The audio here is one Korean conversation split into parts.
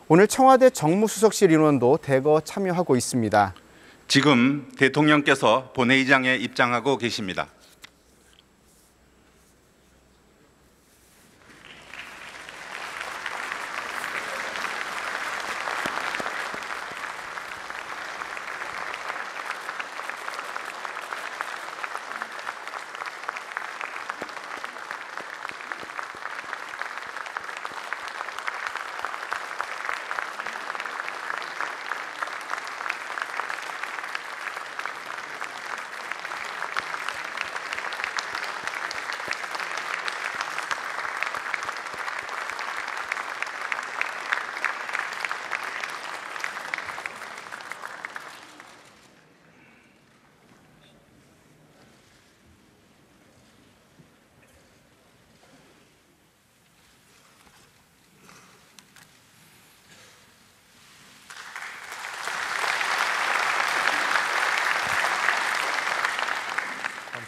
오늘 청와대 정무수석실 인원도 대거 참여하고 있습니다. 지금 대통령께서 본회의장에 입장하고 계십니다.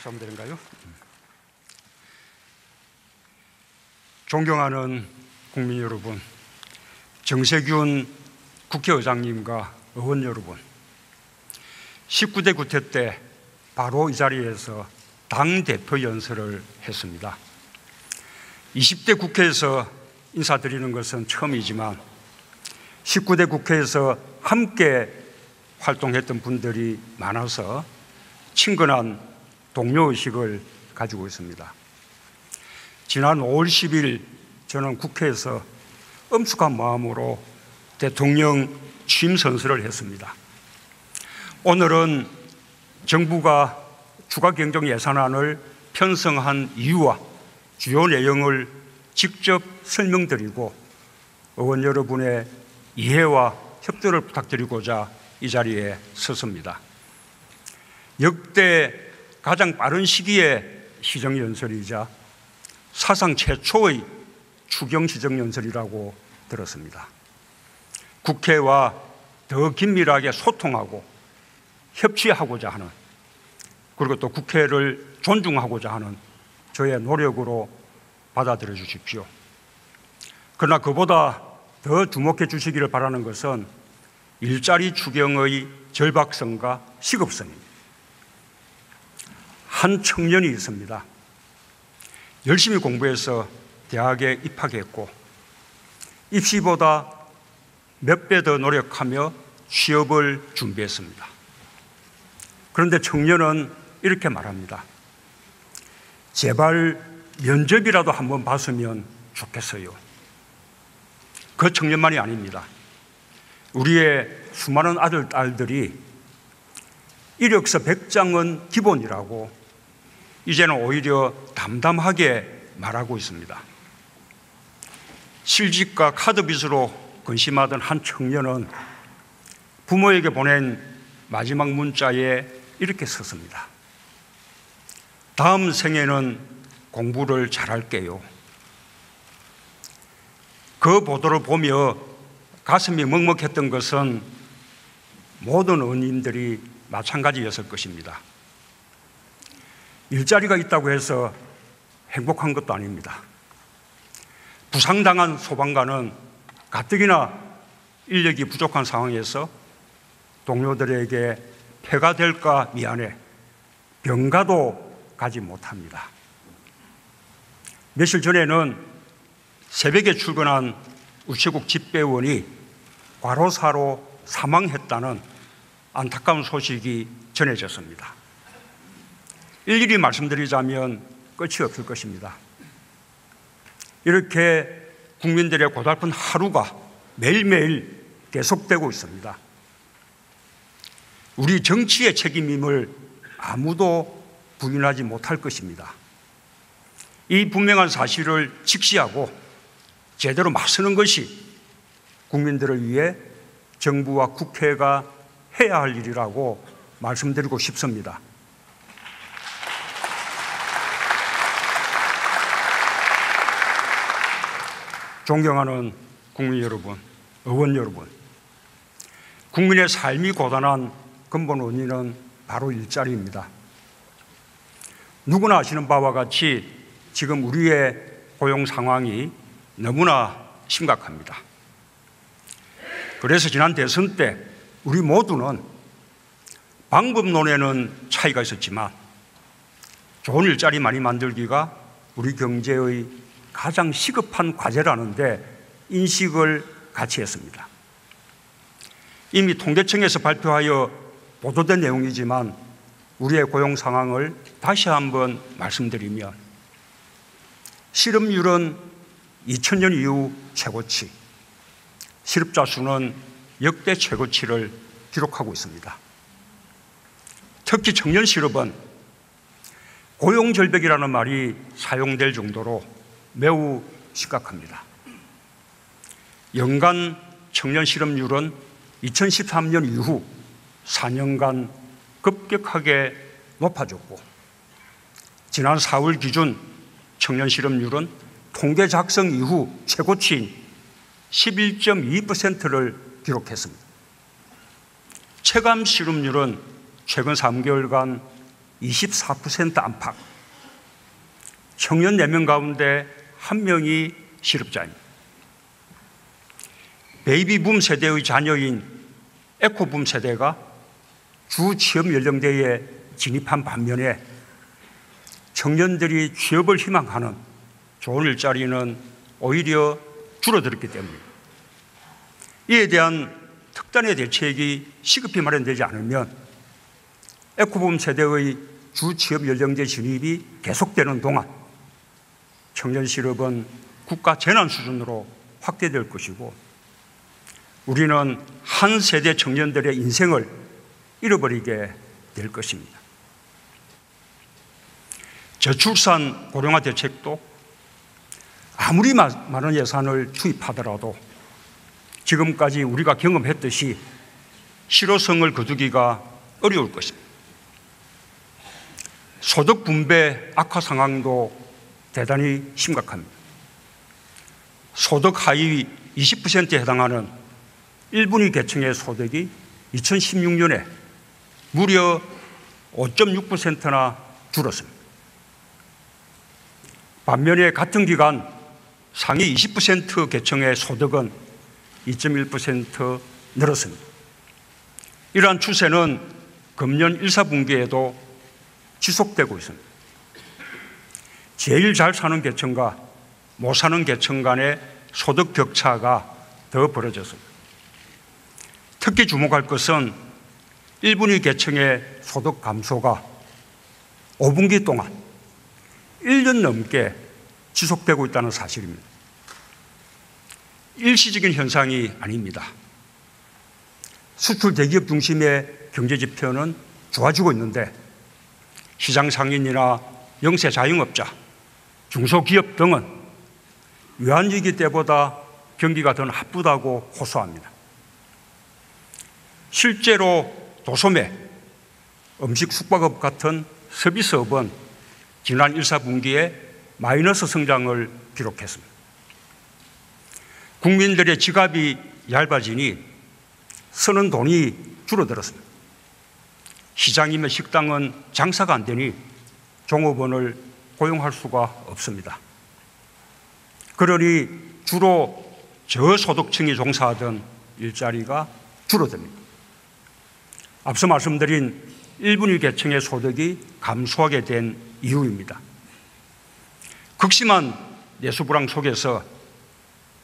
하면 되는가요? 존경하는 국민 여러분, 정세균 국회의장님과 의원 여러분, 19대 국회 때 바로 이 자리에서 당대표 연설을 했습니다. 20대 국회에서 인사드리는 것은 처음이지만 19대 국회에서 함께 활동했던 분들이 많아서 친근한 동료의식을 가지고 있습니다. 지난 5월 10일 저는 국회에서 엄숙한 마음으로 대통령 취임 선서를 했습니다. 오늘은 정부가 추가 경정 예산안을 편성한 이유와 주요 내용을 직접 설명드리고 의원 여러분의 이해와 협조를 부탁드리고자 이 자리에 섰습니다. 역대 가장 빠른 시기에 시정연설이자 사상 최초의 추경 시정연설이라고 들었습니다. 국회와 더 긴밀하게 소통하고 협치하고자 하는, 그리고 또 국회를 존중하고자 하는 저의 노력으로 받아들여 주십시오. 그러나 그보다 더 주목해 주시기를 바라는 것은 일자리 추경의 절박성과 시급성입니다. 한 청년이 있습니다. 열심히 공부해서 대학에 입학했고 입시보다 몇 배 더 노력하며 취업을 준비했습니다. 그런데 청년은 이렇게 말합니다. 제발 면접이라도 한번 봤으면 좋겠어요. 그 청년만이 아닙니다. 우리의 수많은 아들, 딸들이 이력서 100장은 기본이라고 이제는 오히려 담담하게 말하고 있습니다. 실직과 카드빚으로 근심하던 한 청년은 부모에게 보낸 마지막 문자에 이렇게 썼습니다. 다음 생에는 공부를 잘할게요. 그 보도를 보며 가슴이 먹먹했던 것은 모든 의원님들이 마찬가지였을 것입니다. 일자리가 있다고 해서 행복한 것도 아닙니다. 부상당한 소방관은 가뜩이나 인력이 부족한 상황에서 동료들에게 폐가 될까 미안해 병가도 가지 못합니다. 며칠 전에는 새벽에 출근한 우체국 집배원이 과로사로 사망했다는 안타까운 소식이 전해졌습니다. 일일이 말씀드리자면 끝이 없을 것입니다. 이렇게 국민들의 고달픈 하루가 매일매일 계속되고 있습니다. 우리 정치의 책임임을 아무도 부인하지 못할 것입니다. 이 분명한 사실을 직시하고 제대로 맞서는 것이 국민들을 위해 정부와 국회가 해야 할 일이라고 말씀드리고 싶습니다. 존경하는 국민 여러분, 의원 여러분, 국민의 삶이 고단한 근본 원인은 바로 일자리입니다. 누구나 아시는 바와 같이 지금 우리의 고용 상황이 너무나 심각합니다. 그래서 지난 대선 때 우리 모두는 방법론에는 차이가 있었지만 좋은 일자리 많이 만들기가 우리 경제의 가장 시급한 과제라는데 인식을 같이 했습니다. 이미 통계청에서 발표하여 보도된 내용이지만 우리의 고용 상황을 다시 한번 말씀드리면 실업률은 2000년 이후 최고치, 실업자 수는 역대 최고치를 기록하고 있습니다. 특히 청년 실업은 고용절벽이라는 말이 사용될 정도로 매우 심각합니다. 연간 청년 실업률은 2013년 이후 4년간 급격하게 높아졌고 지난 4월 기준 청년 실업률은 통계 작성 이후 최고치인 11.2%를 기록했습니다. 체감 실업률은 최근 3개월간 24% 안팎, 청년 4명 가운데 1명이 실업자입니다. 베이비붐 세대의 자녀인 에코붐 세대가 주 취업 연령대에 진입한 반면에 청년들이 취업을 희망하는 좋은 일자리는 오히려 줄어들었기 때문입니다. 이에 대한 특단의 대책이 시급히 마련되지 않으면 에코붐 세대의 주 취업 연령대 진입이 계속되는 동안 청년 실업은 국가 재난 수준으로 확대될 것이고 우리는 한 세대 청년들의 인생을 잃어버리게 될 것입니다. 저출산 고령화 대책도 아무리 많은 예산을 투입하더라도 지금까지 우리가 경험했듯이 실효성을 거두기가 어려울 것입니다. 소득 분배 악화 상황도 대단히 심각합니다. 소득 하위 20%에 해당하는 1분위 계층의 소득이 2016년에 무려 5.6%나 줄었습니다. 반면에 같은 기간 상위 20% 계층의 소득은 2.1% 늘었습니다. 이러한 추세는 금년 1, 4분기에도 지속되고 있습니다. 제일 잘 사는 계층과 못 사는 계층 간의 소득 격차가 더 벌어졌습니다. 특히 주목할 것은 1분위 계층의 소득 감소가 5분기 동안 1년 넘게 지속되고 있다는 사실입니다. 일시적인 현상이 아닙니다. 수출 대기업 중심의 경제 지표는 좋아지고 있는데 시장 상인이나 영세 자영업자, 중소기업 등은 외환위기 때보다 경기가 더 나쁘다고 호소합니다. 실제로 도소매, 음식 숙박업 같은 서비스업은 지난 1, 4분기에 마이너스 성장을 기록했습니다. 국민들의 지갑이 얇아지니 쓰는 돈이 줄어들었습니다. 시장이면 식당은 장사가 안 되니 종업원을 고용할 수가 없습니다. 그러니 주로 저소득층이 종사하던 일자리가 줄어듭니다. 앞서 말씀드린 1분위 계층의 소득이 감소하게 된 이유입니다. 극심한 내수불황 속에서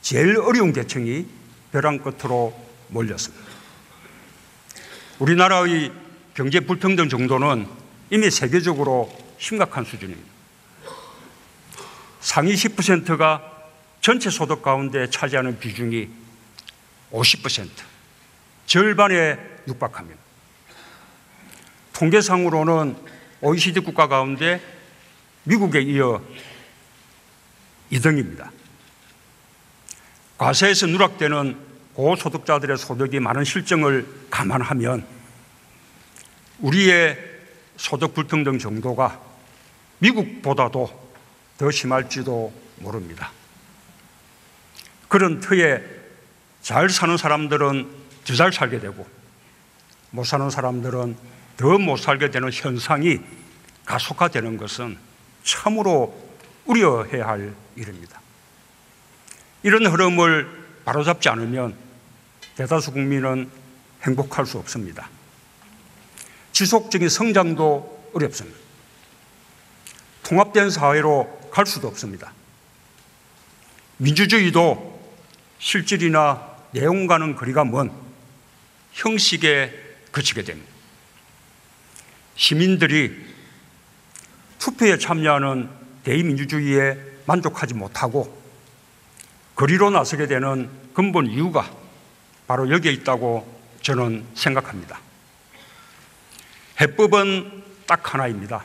제일 어려운 계층이 벼랑 끝으로 몰렸습니다. 우리나라의 경제 불평등 정도는 이미 세계적으로 심각한 수준입니다. 상위 10%가 전체 소득 가운데 차지하는 비중이 50%, 절반에 육박합니다. 통계상으로는 OECD 국가 가운데 미국에 이어 2등입니다. 과세에서 누락되는 고소득자들의 소득이 많은 실정을 감안하면 우리의 소득 불평등 정도가 미국보다도 더 심할지도 모릅니다. 그런 터에 잘 사는 사람들은 더 잘 살게 되고 못 사는 사람들은 더 못 살게 되는 현상이 가속화되는 것은 참으로 우려해야 할 일입니다. 이런 흐름을 바로잡지 않으면 대다수 국민은 행복할 수 없습니다. 지속적인 성장도 어렵습니다. 통합된 사회로 갈 수도 없습니다. 민주주의도 실질이나 내용과는 거리가 먼 형식에 그치게 됩니다. 시민들이 투표에 참여하는 대의민주주의에 만족하지 못하고 거리로 나서게 되는 근본 이유가 바로 여기에 있다고 저는 생각합니다. 해법은 딱 하나입니다.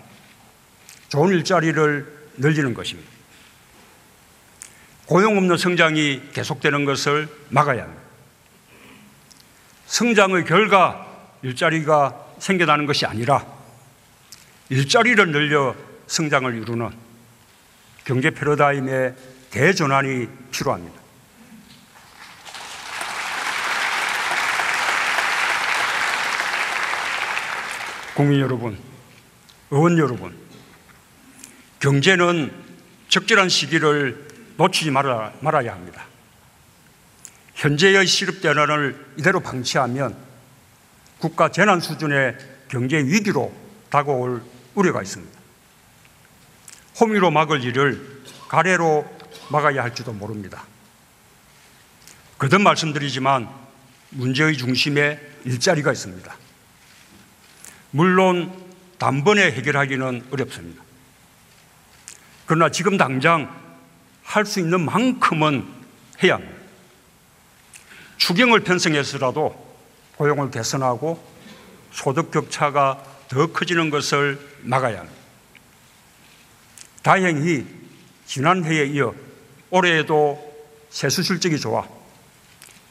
좋은 일자리를 늘리는 것입니다. 고용 없는 성장이 계속되는 것을 막아야 합니다. 성장의 결과 일자리가 생겨나는 것이 아니라 일자리를 늘려 성장을 이루는 경제 패러다임의 대전환이 필요합니다. 국민 여러분, 의원 여러분, 경제는 적절한 시기를 놓치지 말아야 합니다. 현재의 시급 대란을 이대로 방치하면 국가 재난 수준의 경제 위기로 다가올 우려가 있습니다. 호미로 막을 일을 가래로 막아야 할지도 모릅니다. 거듭 말씀드리지만 문제의 중심에 일자리가 있습니다. 물론 단번에 해결하기는 어렵습니다. 그러나 지금 당장 할 수 있는 만큼은 해야 합니다. 추경을 편성해서라도 고용을 개선하고 소득 격차가 더 커지는 것을 막아야 합니다. 다행히 지난해에 이어 올해에도 세수 실적이 좋아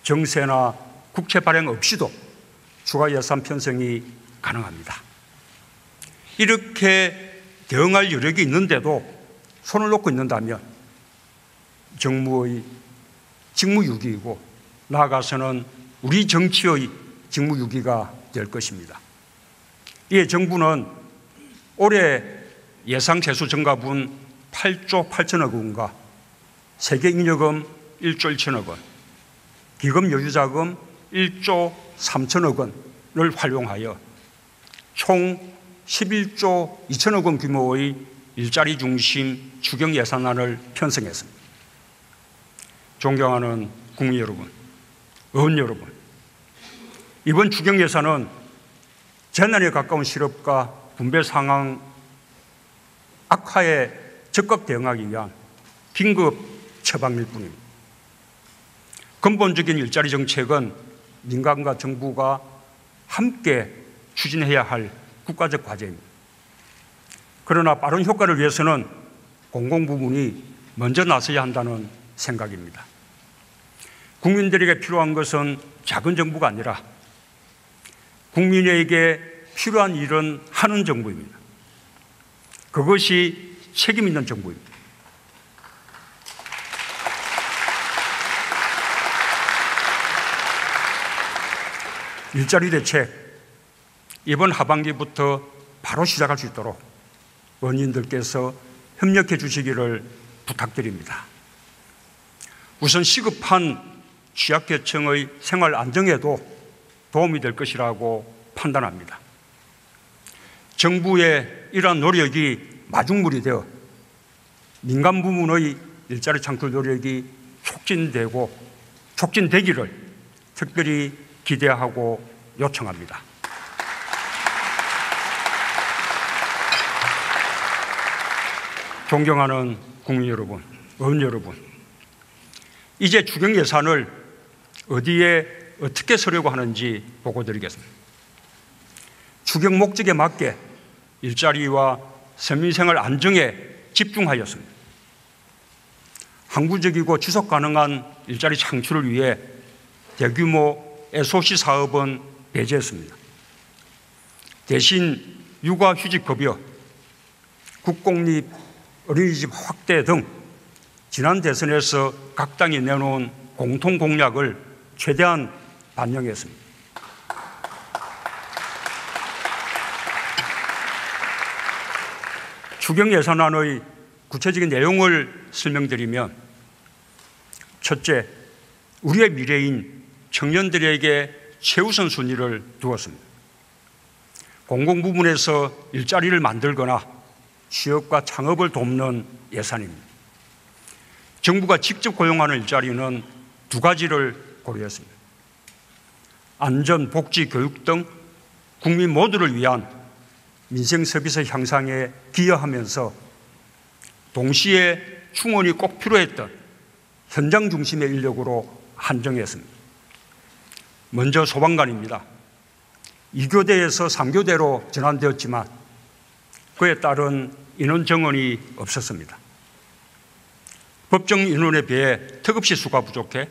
정세나 국채 발행 없이도 추가 예산 편성이 가능합니다. 이렇게 대응할 여력이 있는데도 손을 놓고 있는다면 정무의 직무유기이고 나아가서는 우리 정치의 직무유기가 될 것입니다. 이에 정부는 올해 예상 세수 증가분 8조 8천억 원과 세계잉여금 1조 1천억 원, 기금 여유자금 1조 3천억 원을 활용하여 총 11조 2천억 원 규모의 일자리 중심 추경 예산안을 편성했습니다. 존경하는 국민 여러분, 의원 여러분, 이번 추경 예산은 재난에 가까운 실업과 분배 상황 악화에 적극 대응하기 위한 긴급 처방일 뿐입니다. 근본적인 일자리 정책은 민간과 정부가 함께 추진해야 할 국가적 과제입니다. 그러나 빠른 효과를 위해서는 공공부문이 먼저 나서야 한다는 생각입니다. 국민들에게 필요한 것은 작은 정부가 아니라 국민에게 필요한 일은 하는 정부입니다. 그것이 책임 있는 정부입니다. 일자리 대책, 이번 하반기부터 바로 시작할 수 있도록 원인들께서 협력해 주시기를 부탁드립니다. 우선 시급한 취약계층의 생활 안정에도 도움이 될 것이라고 판단합니다. 정부의 이러한 노력이 마중물이 되어 민간 부문의 일자리 창출 노력이 촉진되기를 특별히 기대하고 요청합니다. 존경하는 국민 여러분, 의원 여러분, 이제 추경 예산을 어디에 어떻게 쓰려고 하는지 보고드리겠습니다. 추경 목적에 맞게 일자리와 서민생활 안정에 집중하였습니다. 항구적이고 지속 가능한 일자리 창출을 위해 대규모 SOC 사업은 배제했습니다. 대신 육아휴직급여, 국공립 어린이집 확대 등 지난 대선에서 각 당이 내놓은 공통 공약을 최대한 반영했습니다. 추경 예산안의 구체적인 내용을 설명드리면, 첫째, 우리의 미래인 청년들에게 최우선 순위를 두었습니다. 공공부문에서 일자리를 만들거나 취업과 창업을 돕는 예산입니다. 정부가 직접 고용하는 일자리는 두 가지를 고려했습니다. 안전, 복지, 교육 등 국민 모두를 위한 민생 서비스 향상에 기여하면서 동시에 충원이 꼭 필요했던 현장 중심의 인력으로 한정했습니다. 먼저 소방관입니다. 2교대에서 3교대로 전환되었지만 그에 따른 인원 정원이 없었습니다. 법정 인원에 비해 턱없이 수가 부족해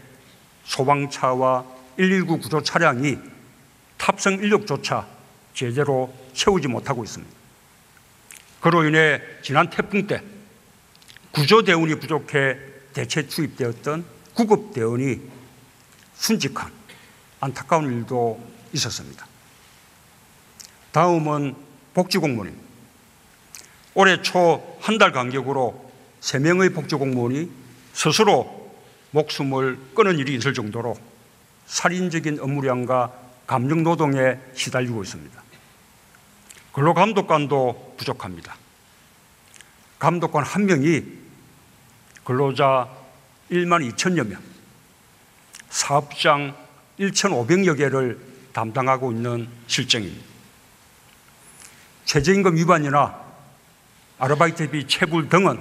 소방차와 119 구조 차량이 탑승 인력조차 제대로 채우지 못하고 있습니다. 그로 인해 지난 태풍 때 구조대원이 부족해 대체 투입되었던 구급대원이 순직한 안타까운 일도 있었습니다. 다음은 복지공무원입니다. 올해 초 한 달 간격으로 3명의 복지공무원이 스스로 목숨을 끊은 일이 있을 정도로 살인적인 업무량과 감정노동에 시달리고 있습니다. 근로감독관도 부족합니다. 감독관 한 명이 근로자 1만 2천여 명, 사업장 1,500여 개를 담당하고 있는 실정입니다. 최저임금 위반이나 아르바이트비 체불 등은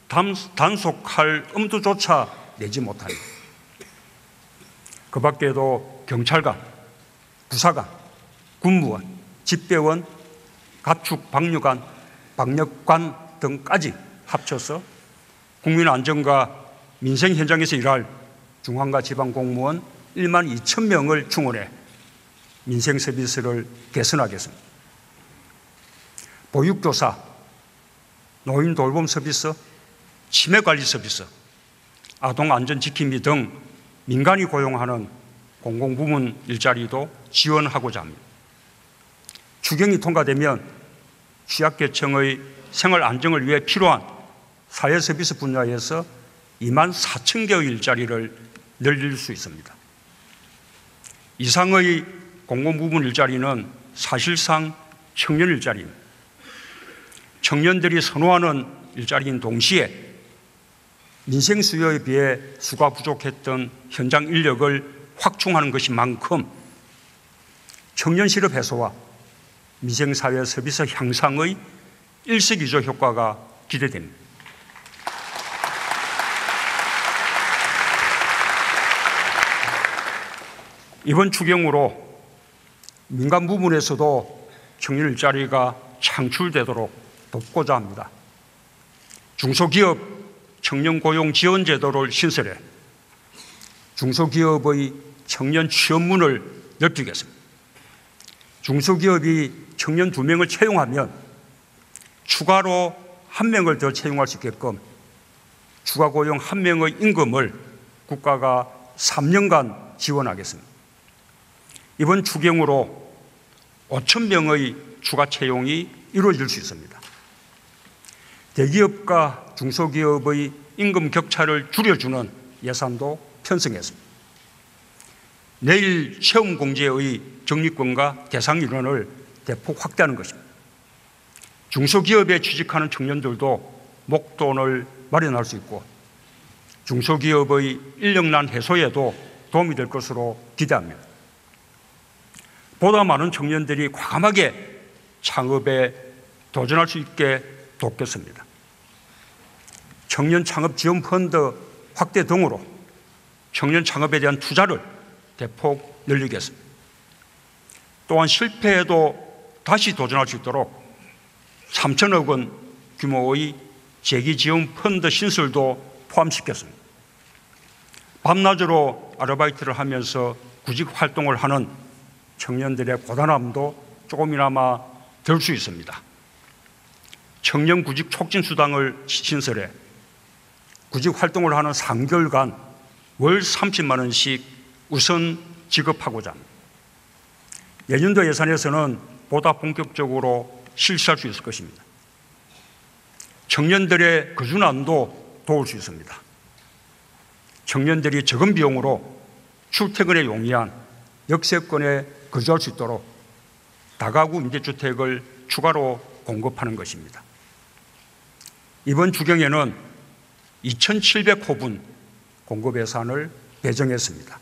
단속할 엄두조차 내지 못합니다. 그 밖에도 경찰관, 부사관, 군무원, 집배원, 가축 방류관, 방역관 등까지 합쳐서 국민 안전과 민생 현장에서 일할 중앙과 지방 공무원 1만 2천 명을 충원해 민생 서비스를 개선하겠습니다. 보육교사, 노인 돌봄 서비스, 치매 관리 서비스, 아동 안전 지킴이 등 민간이 고용하는 공공부문 일자리도 지원하고자 합니다. 추경이 통과되면 취약계층의 생활 안정을 위해 필요한 사회 서비스 분야에서 2만 4천 개의 일자리를 늘릴 수 있습니다. 이상의 공공부문 일자리는 사실상 청년 일자리입니다. 청년들이 선호하는 일자리인 동시에 민생 수요에 비해 수가 부족했던 현장 인력을 확충하는 것인만큼 청년 실업 해소와 민생사회 서비스 향상의 일석이조 효과가 기대됩니다. 이번 추경으로 민간 부문에서도 청년 일자리가 창출되도록 돕고자 합니다. 중소기업 청년 고용 지원 제도를 신설해 중소기업의 청년 취업문을 넓히겠습니다. 중소기업이 청년 2명을 채용하면 추가로 1명을 더 채용할 수 있게끔 추가 고용 1명의 임금을 국가가 3년간 지원하겠습니다. 이번 추경으로 5천 명의 추가 채용이 이루어질 수 있습니다. 대기업과 중소기업의 임금 격차를 줄여주는 예산도 편성했습니다. 내일 채용공제의 적립권과 대상 인원을 대폭 확대하는 것입니다. 중소기업에 취직하는 청년들도 목돈을 마련할 수 있고 중소기업의 인력난 해소에도 도움이 될 것으로 기대합니다. 보다 많은 청년들이 과감하게 창업에 도전할 수 있게 돕겠습니다. 청년 창업 지원 펀드 확대 등으로 청년 창업에 대한 투자를 대폭 늘리겠습니다. 또한 실패해도 다시 도전할 수 있도록 3천억 원 규모의 재기 지원 펀드 신설도 포함시켰습니다. 밤낮으로 아르바이트를 하면서 구직 활동을 하는 청년들의 고단함도 조금이나마 덜 수 있습니다. 청년 구직 촉진 수당을 신설해 구직 활동을 하는 3개월간 월 30만 원씩 우선 지급하고자 합니다. 내년도 예산에서는 보다 본격적으로 실시할 수 있을 것입니다. 청년들의 거주난도 도울 수 있습니다. 청년들이 적은 비용으로 출퇴근에 용이한 역세권에 거주할 수 있도록 다가구 임대주택을 추가로 공급하는 것입니다. 이번 주경에는 2,700호분 공급 예산을 배정했습니다.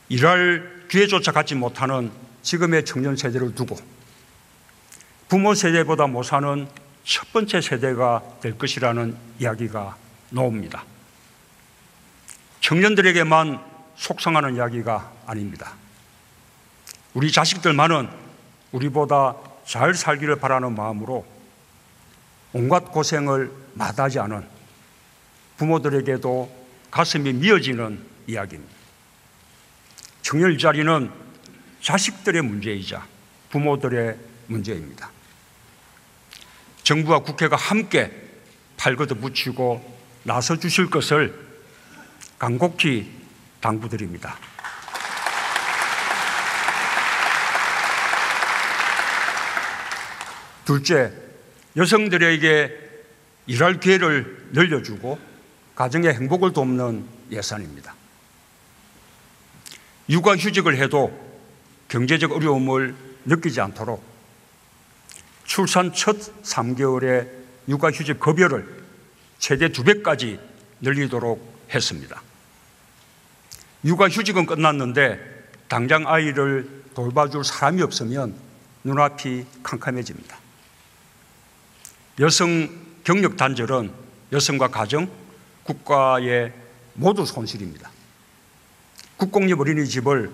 일할 기회조차 갖지 못하는 지금의 청년 세대를 두고 부모 세대보다 못 사는 첫 번째 세대가 될 것이라는 이야기가 나옵니다. 청년들에게만 속상하는 이야기가 아닙니다. 우리 자식들만은 우리보다 잘 살기를 바라는 마음으로 온갖 고생을 마다하지 않은 부모들에게도 가슴이 미어지는 이야기입니다. 청년 일자리는 자식들의 문제이자 부모들의 문제입니다. 정부와 국회가 함께 발걷어 붙이고 나서 주실 것을 간곡히 당부드립니다. 둘째, 여성들에게 일할 기회를 늘려주고 가정의 행복을 돕는 예산입니다. 육아휴직을 해도 경제적 어려움을 느끼지 않도록 출산 첫 3개월의 육아휴직 급여를 최대 2배까지 늘리도록 했습니다. 육아휴직은 끝났는데 당장 아이를 돌봐줄 사람이 없으면 눈앞이 캄캄해집니다. 여성 경력 단절은 여성과 가정, 국가의 모두 손실입니다. 국공립 어린이집을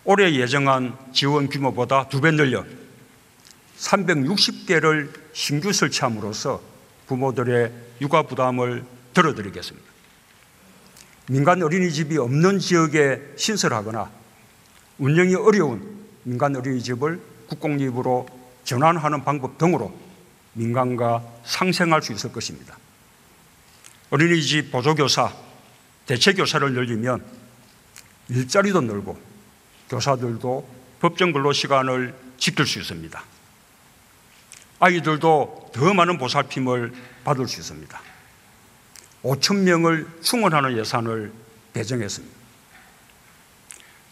올해 예정한 지원 규모보다 2배 늘려 360개를 신규 설치함으로써 부모들의 육아 부담을 덜어드리겠습니다. 민간 어린이집이 없는 지역에 신설하거나 운영이 어려운 민간 어린이집을 국공립으로 전환하는 방법 등으로 민간과 상생할 수 있을 것입니다. 어린이집 보조교사, 대체교사를 늘리면 일자리도 늘고 교사들도 법정 근로시간을 지킬 수 있습니다. 아이들도 더 많은 보살핌을 받을 수 있습니다. 5천 명을 충원하는 예산을 배정했습니다.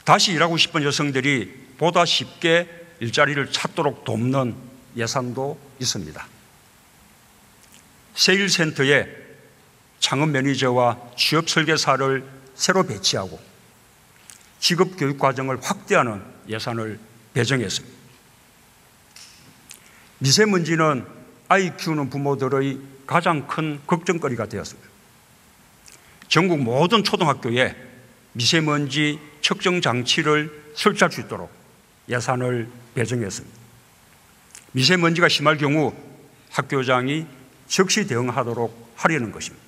다시 일하고 싶은 여성들이 보다 쉽게 일자리를 찾도록 돕는 예산도 있습니다. 세일센터에 창업 매니저와 취업 설계사를 새로 배치하고 직업 교육 과정을 확대하는 예산을 배정했습니다. 미세먼지는 아이 키우는 부모들의 가장 큰 걱정거리가 되었습니다. 전국 모든 초등학교에 미세먼지 측정 장치를 설치할 수 있도록 예산을 배정했습니다. 미세먼지가 심할 경우 학교장이 즉시 대응하도록 하려는 것입니다.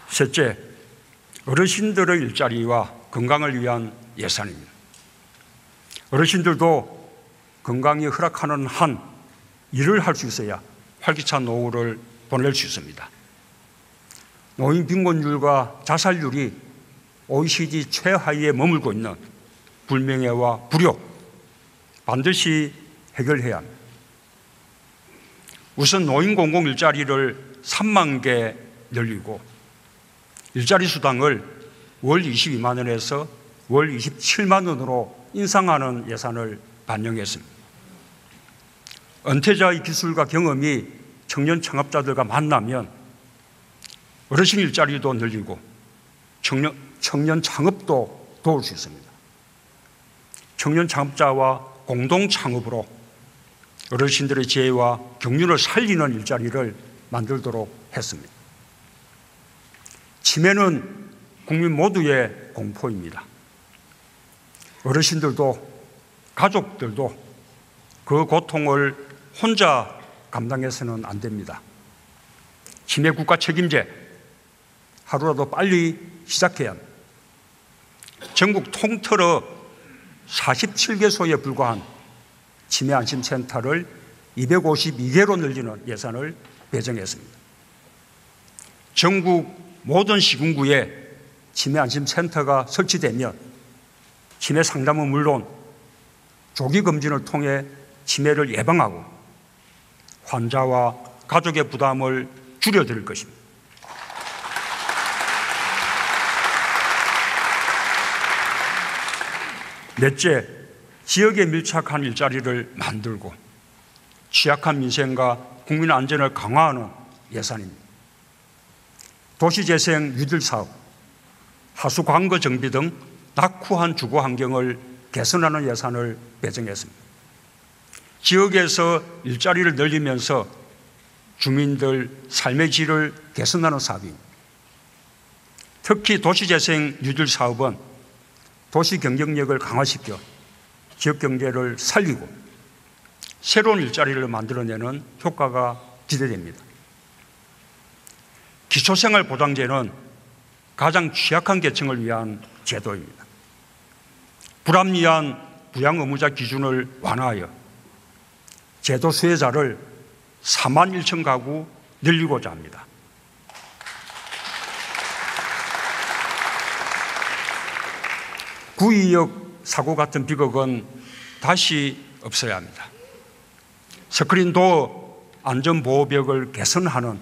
셋째, 어르신들의 일자리와 건강을 위한 예산입니다. 어르신들도 건강이 허락하는 한 일을 할 수 있어야 활기찬 노후를 보낼 수 있습니다. 노인 빈곤율과 자살률이 OECD 최하위에 머물고 있는 불명예와 불효 반드시 해결해야 합니다. 우선 노인 공공 일자리를 3만 개 늘리고 일자리 수당을 월 22만 원에서 월 27만 원으로 인상하는 예산을 반영했습니다. 은퇴자의 기술과 경험이 청년 창업자들과 만나면 어르신 일자리도 늘리고 청년 창업도 도울 수 있습니다. 청년 창업자와 공동 창업으로 어르신들의 지혜와 경륜을 살리는 일자리를 만들도록 했습니다. 치매는 국민 모두의 공포입니다. 어르신들도 가족들도 그 고통을 혼자 감당해서는 안 됩니다. 치매 국가 책임제 하루라도 빨리 시작해야 합니다. 전국 통틀어 47개소에 불과한 치매 안심센터를 252개로 늘리는 예산을 배정했습니다. 전국 모든 시군구에 치매 안심센터가 설치되면 치매 상담은 물론 조기 검진을 통해 치매를 예방하고 환자와 가족의 부담을 줄여드릴 것입니다. 넷째, 지역에 밀착한 일자리를 만들고 취약한 민생과 국민 안전을 강화하는 예산입니다. 도시재생 뉴딜 사업, 하수 광거 정비 등 낙후한 주거 환경을 개선하는 예산을 배정했습니다. 지역에서 일자리를 늘리면서 주민들 삶의 질을 개선하는 사업입니다. 특히 도시재생 뉴딜 사업은 도시 경쟁력을 강화시켜 지역 경제를 살리고 새로운 일자리를 만들어내는 효과가 기대됩니다. 기초생활보장제는 가장 취약한 계층을 위한 제도입니다. 불합리한 부양 의무자 기준을 완화하여 제도 수혜자를 4만 1천 가구 늘리고자 합니다. 구의역 사고 같은 비극은 다시 없어야 합니다. 스크린도어 안전보호벽을 개선하는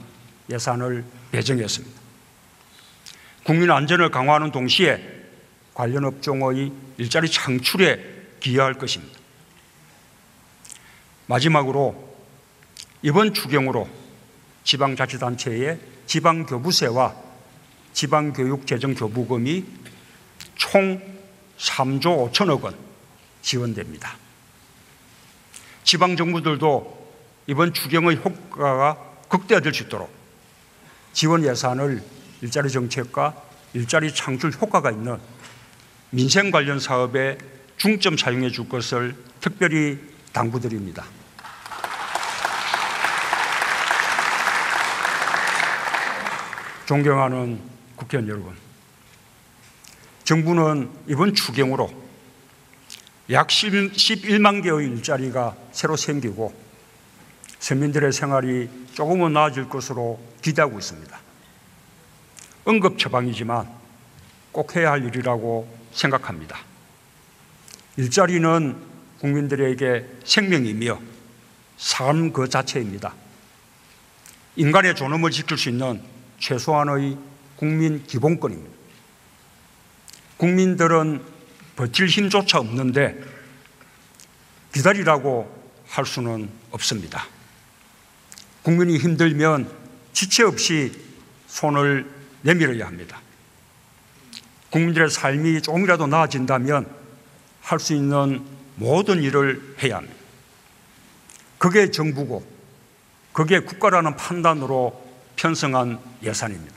예산을 배정했습니다. 국민 안전을 강화하는 동시에 관련 업종의 일자리 창출에 기여할 것입니다. 마지막으로 이번 추경으로 지방자치단체의 지방교부세와 지방교육재정교부금이 총 3조 5천억 원 지원됩니다. 지방정부들도 이번 추경의 효과가 극대화될 수 있도록 지원 예산을 일자리 정책과 일자리 창출 효과가 있는 민생 관련 사업에 중점 사용해 줄 것을 특별히 당부드립니다. 존경하는 국회의원 여러분, 정부는 이번 추경으로 약 11만 개의 일자리가 새로 생기고 서민들의 생활이 조금은 나아질 것으로 기대하고 있습니다. 응급처방이지만 꼭 해야 할 일이라고 생각합니다. 일자리는 국민들에게 생명이며 삶 그 자체입니다. 인간의 존엄을 지킬 수 있는 최소한의 국민 기본권입니다. 국민들은 버틸 힘조차 없는데 기다리라고 할 수는 없습니다. 국민이 힘들면 지체 없이 손을 내밀어야 합니다. 국민들의 삶이 조금이라도 나아진다면 할 수 있는 모든 일을 해야 합니다. 그게 정부고 그게 국가라는 판단으로 편성한 예산입니다.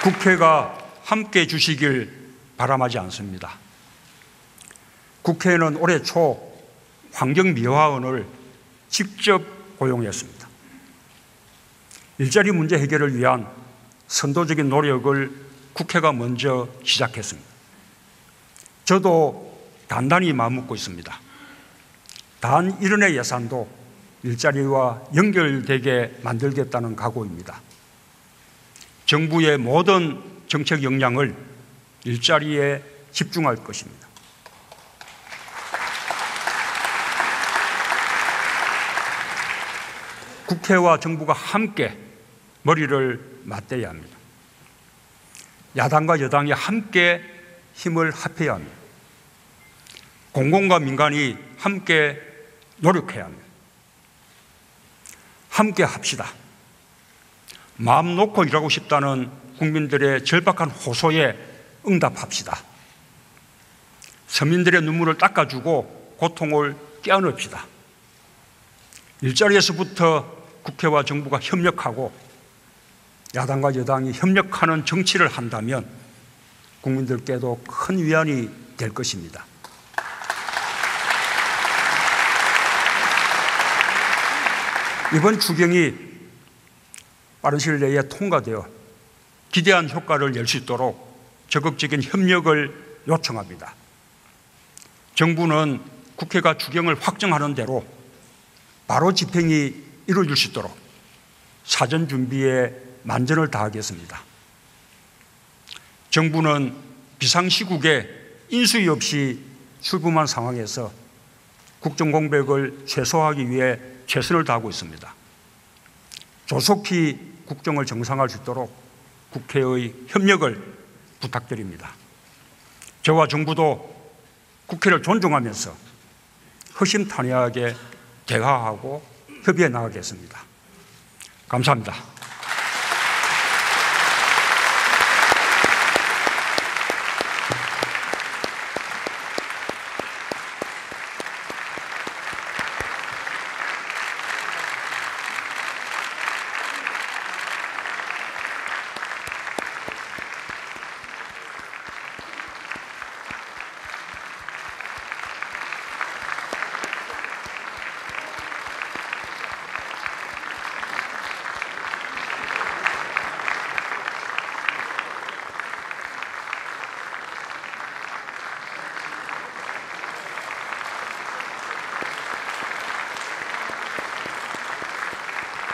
국회가 함께 주시길 바람하지 않습니다. 국회는 올해 초 환경미화원을 직접 고용했습니다. 일자리 문제 해결을 위한 선도적인 노력을 국회가 먼저 시작했습니다. 저도 단단히 마음먹고 있습니다. 단 1원의 예산도 일자리와 연결되게 만들겠다는 각오입니다. 정부의 모든 정책 역량을 일자리에 집중할 것입니다. 국회와 정부가 함께 머리를 맞대야 합니다. 야당과 여당이 함께 힘을 합해야 합니다. 공공과 민간이 함께 노력해야 합니다. 함께 합시다. 마음 놓고 일하고 싶다는 국민들의 절박한 호소에 응답합시다. 서민들의 눈물을 닦아주고 고통을 껴안읍시다. 일자리에서부터 국회와 정부가 협력하고 야당과 여당이 협력하는 정치를 한다면 국민들께도 큰 위안이 될 것입니다. 이번 추경이 빠른 시일 내에 통과되어 기대한 효과를 낼 수 있도록 적극적인 협력을 요청합니다. 정부는 국회가 추경을 확정하는 대로 바로 집행이 이루어질 수 있도록 사전 준비에 만전을 다하겠습니다. 정부는 비상시국에 인수위 없이 출범한 상황에서 국정 공백을 최소화하기 위해 최선을 다하고 있습니다. 조속히 국정을 정상화할 수 있도록 국회의 협력을 부탁드립니다. 저와 정부도 국회를 존중하면서 허심탄회하게 대화하고 협의해 나가겠습니다. 감사합니다.